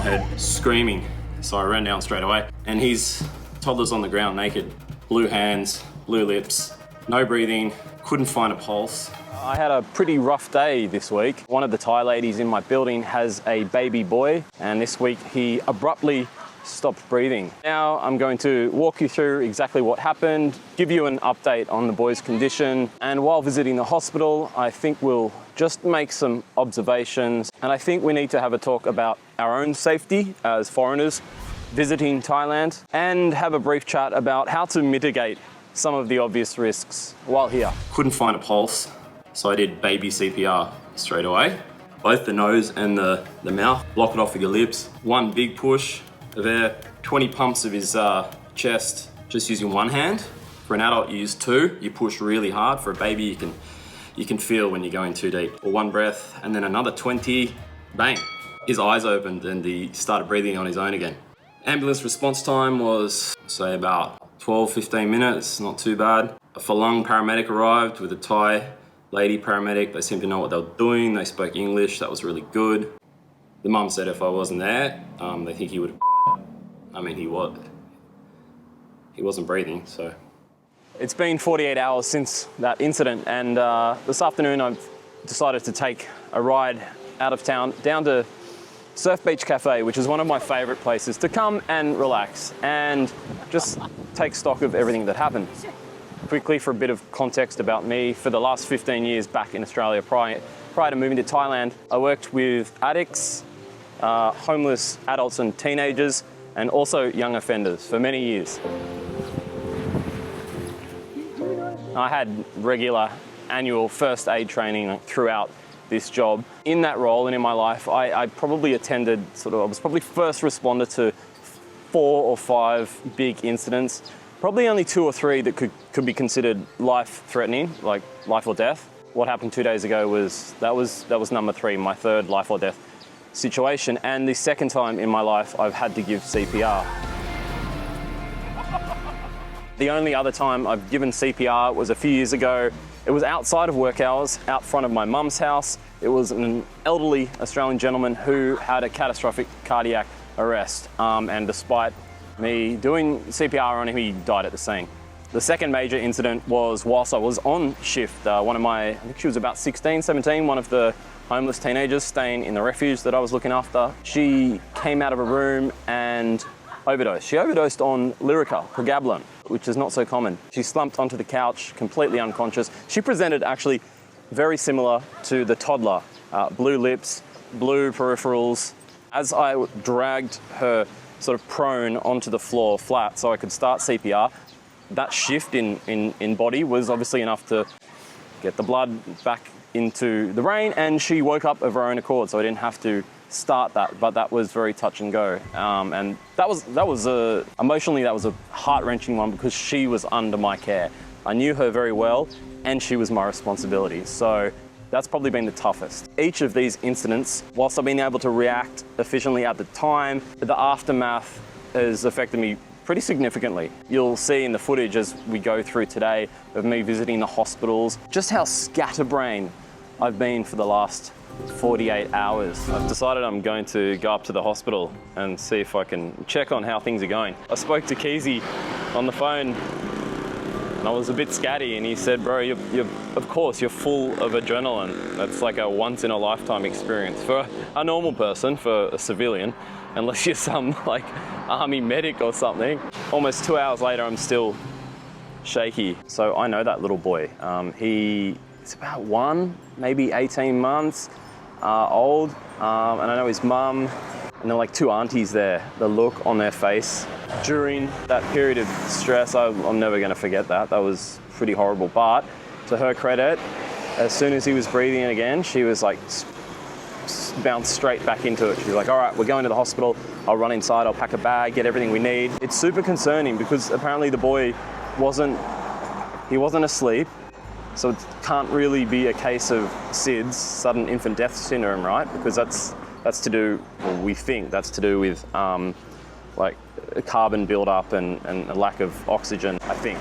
head, screaming. So I ran down straight away. And his toddler's on the ground naked. Blue hands, blue lips, no breathing, couldn't find a pulse. I had a pretty rough day this week. One of the Thai ladies in my building has a baby boy, and this week he abruptly stopped breathing. Now I'm going to walk you through exactly what happened, give you an update on the boy's condition, and while visiting the hospital, I think we'll just make some observations, and I think we need to have a talk about our own safety as foreigners visiting Thailand, and have a brief chat about how to mitigate some of the obvious risks while here. Couldn't find a pulse, so I did baby CPR straight away. Both the nose and the mouth, block it off with your lips. One big push of air, 20 pumps of his chest, just using one hand. For an adult, you use two. You push really hard. For a baby, you can feel when you're going too deep. Or one breath, and then another 20, bang. His eyes opened and he started breathing on his own again. Ambulance response time was, say, about 12-15 minutes, not too bad. A Falun paramedic arrived with a Thai lady paramedic. They seemed to know what they were doing. They spoke English, that was really good. The mum said if I wasn't there, they think he would have died. I mean, he wasn't breathing, so. It's been 48 hours since that incident, and this afternoon I've decided to take a ride out of town down to Surf Beach Cafe, which is one of my favourite places to come and relax and just take stock of everything that happened. Quickly, for a bit of context about me, for the last 15 years back in Australia, prior to moving to Thailand, I worked with addicts, homeless adults and teenagers, and also young offenders for many years. I had regular annual first aid training throughout this job. In that role and in my life, I probably attended I was probably first responder to 4 or 5 big incidents. Probably only 2 or 3 that could be considered life-threatening, like life or death. What happened 2 days ago was number 3, my third life or death situation, and the second time in my life I've had to give CPR. The only other time I've given CPR was a few years ago. It was outside of work hours, out front of my mum's house. It was an elderly Australian gentleman who had a catastrophic cardiac arrest, and despite me doing CPR on him, he died at the scene. The second major incident was whilst I was on shift. I think she was about 16, 17, one of the homeless teenagers staying in the refuge that I was looking after. She came out of a room and overdosed. She overdosed on Lyrica, pregabalin, which is not so common. She slumped onto the couch, completely unconscious. She presented actually very similar to the toddler, blue lips, blue peripherals. As I dragged her sort of prone onto the floor flat so I could start CPR, that shift in body was obviously enough to get the blood back into the brain, and she woke up of her own accord, so I didn't have to start that, but that was very touch and go. And that was emotionally, that was a heart-wrenching one because she was under my care. I knew her very well, and she was my responsibility. So that's probably been the toughest. Each of these incidents, whilst I've been able to react efficiently at the time, the aftermath has affected me pretty significantly. You'll see in the footage as we go through today of me visiting the hospitals, just how scatterbrained I've been for the last 48 hours. I've decided I'm going to go up to the hospital and see if I can check on how things are going. I spoke to Keezy on the phone and I was a bit scatty, and he said, bro, of course, you're full of adrenaline. That's like a once-in-a-lifetime experience for a normal person, for a civilian, unless you're some like army medic or something. Almost 2 hours later, I'm still shaky. So I know that little boy. He's about 1, maybe 18 months old, and I know his mum, and there are like 2 aunties there. The look on their face during that period of stress, I'm never going to forget that. That was pretty horrible. But to her credit, as soon as he was breathing again, she was like bounced straight back into it. She was like, all right, we're going to the hospital. I'll run inside, I'll pack a bag, get everything we need. It's super concerning because apparently the boy wasn't asleep. So it can't really be a case of SIDS, sudden infant death syndrome, right? Because that's to do, well, we think that's to do with like carbon buildup and a lack of oxygen, I think.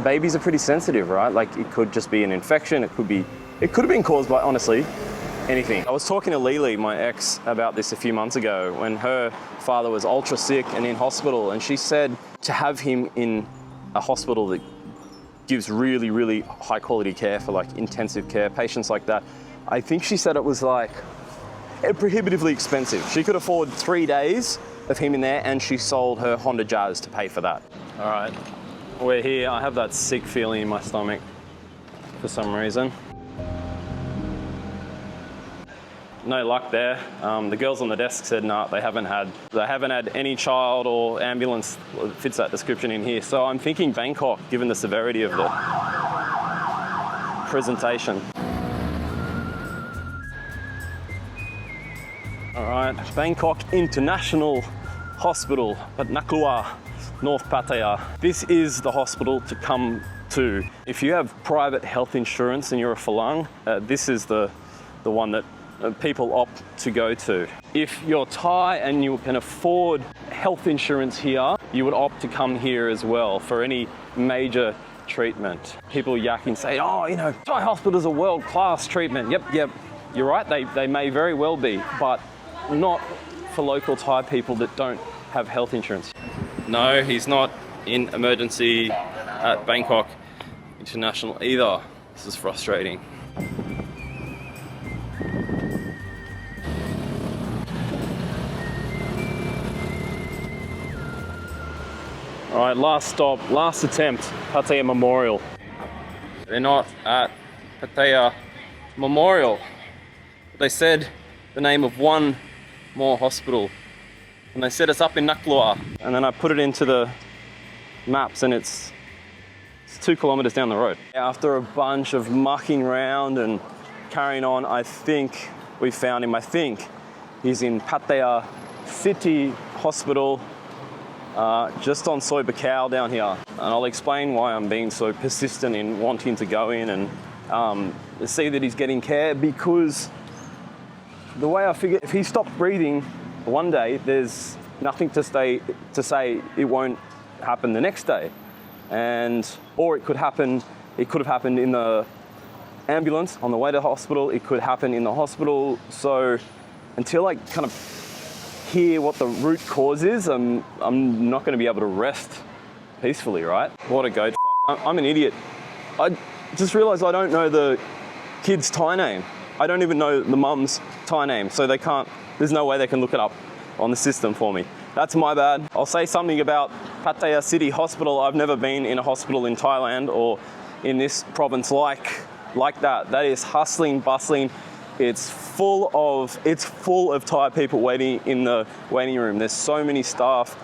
Babies are pretty sensitive, right? Like it could just be an infection. It could have been caused by, honestly, anything. I was talking to Lily, my ex, about this a few months ago when her father was ultra sick and in hospital, and she said to have him in a hospital that gives really, really high quality care for like intensive care, patients like that, I think she said it was like prohibitively expensive. She could afford 3 days of him in there, and she sold her Honda Jazz to pay for that. All right, we're here. I have that sick feeling in my stomach for some reason. No luck there. The girls on the desk said no, they haven't had any child or ambulance that fits that description in here. So I'm thinking Bangkok, given the severity of the presentation. All right, Bangkok International Hospital at Naklua, North Pattaya. This is the hospital to come to. If you have private health insurance and you're a Falang, this is the one that people opt to go to. If you're Thai and you can afford health insurance here, you would opt to come here as well for any major treatment. People yakking say, oh, you know, Thai hospitals are world-class treatment. Yep, you're right, they may very well be, but not for local Thai people that don't have health insurance. No, he's not in emergency at Bangkok International either. This is frustrating. All right, last stop, last attempt, Pattaya Memorial. They're not at Pattaya Memorial. They said the name of one more hospital, and they said it's up in Naklua. And then I put it into the maps, and it's 2 kilometers down the road. After a bunch of mucking around and carrying on, I think we found him. I think he's in Pattaya City Hospital, just on Soi Buakhao down here. And I'll explain why I'm being so persistent in wanting to go in and see that he's getting care, because the way I figure, if he stopped breathing one day, there's nothing to say it won't happen the next day. Or it could have happened in the ambulance on the way to the hospital, it could happen in the hospital. So until I kind of hear what the root cause is, I'm not going to be able to rest peacefully, right? What a goat. I'm an idiot. I just realized I don't know the kid's Thai name. I don't even know the mum's Thai name, so there's no way they can look it up on the system for me. That's my bad. I'll say something about Pattaya City Hospital. I've never been in a hospital in Thailand or in this province like that. That is hustling, bustling. It's full of Thai people waiting in the waiting room. There's so many staff.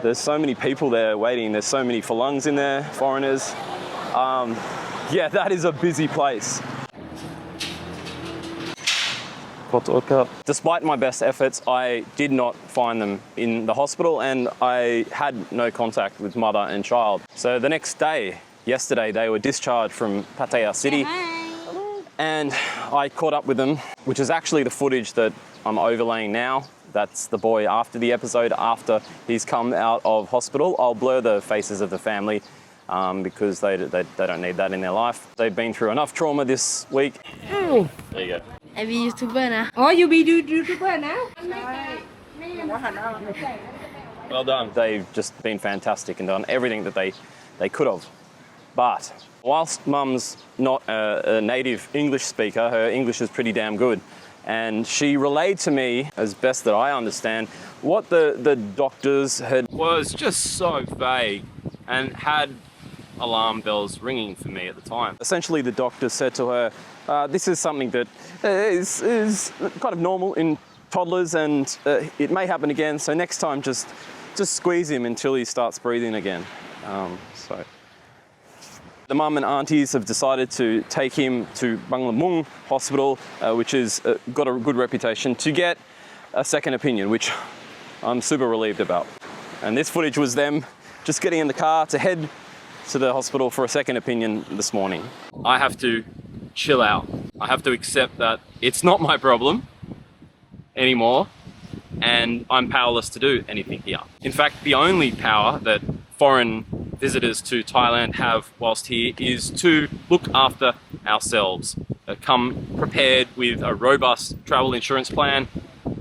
There's so many people there waiting. There's so many Falungs in there, foreigners. Yeah, that is a busy place. Despite my best efforts, I did not find them in the hospital, and I had no contact with mother and child. So the next day, yesterday, they were discharged from Pattaya City. And I caught up with them, which is actually the footage that I'm overlaying now. That's the boy after the episode, after he's come out of hospital. I'll blur the faces of the family because they don't need that in their life. They've been through enough trauma this week. There you go. I be YouTuber now. Oh, you be YouTuber now? Well done. They've just been fantastic and done everything that they could have. But whilst Mum's not a native English speaker, her English is pretty damn good. And she relayed to me, as best that I understand, what the doctors had was just so vague and had alarm bells ringing for me at the time. Essentially, the doctor said to her, this is something that is kind of normal in toddlers, and it may happen again, so next time just squeeze him until he starts breathing again. So the mum and aunties have decided to take him to Banglamung Hospital, which has got a good reputation, to get a second opinion, which I'm super relieved about. And this footage was them just getting in the car to head to the hospital for a second opinion this morning. I have to chill out. I have to accept that it's not my problem anymore, and I'm powerless to do anything here. In fact, the only power that foreign visitors to Thailand have whilst here is to look after ourselves. come prepared with a robust travel insurance plan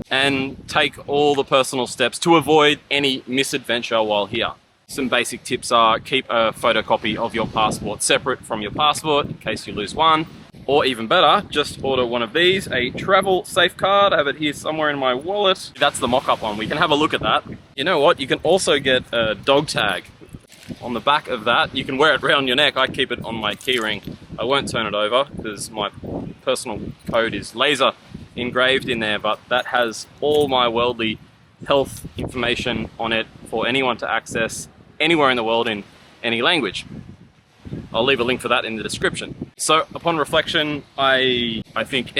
and take all the personal steps to avoid any misadventure while here. Some basic tips are keep a photocopy of your passport separate from your passport in case you lose one. Or even better, just order one of these, a travel safe card. I have it here somewhere in my wallet. That's the mock-up one. We can have a look at that. You know what? You can also get a dog tag. On the back of that, you can wear it around your neck. I keep it on my keyring. I won't turn it over because my personal code is laser engraved in there, but that has all my worldly health information on it for anyone to access anywhere in the world in any language. I'll leave a link for that in the description. So upon reflection, I think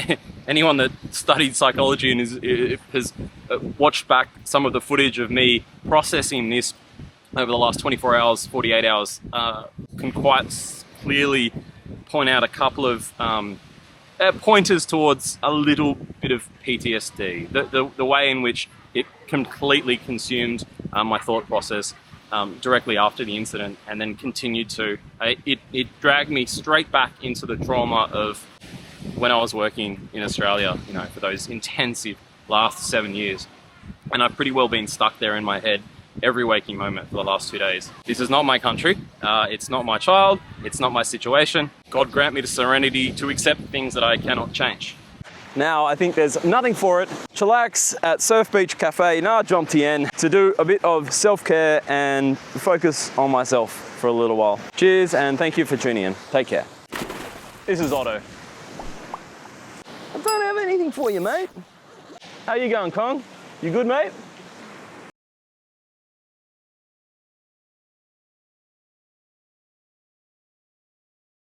anyone that studied psychology and has watched back some of the footage of me processing this over the last 24 hours, 48 hours, can quite clearly point out a couple of pointers towards a little bit of PTSD. The way in which it completely consumed my thought process directly after the incident, and then continued to, it dragged me straight back into the trauma of when I was working in Australia, you know, for those intensive last 7 years. And I've pretty well been stuck there in my head every waking moment for the last 2 days. This is not my country, it's not my child, it's not my situation. God grant me the serenity to accept things that I cannot change. Now I think there's nothing for it. Chillax at Surf Beach Cafe in Jomtien to do a bit of self-care and focus on myself for a little while. Cheers and thank you for tuning in. Take care. This is Otto. I don't have anything for you, mate. How you going, Kong? You good, mate?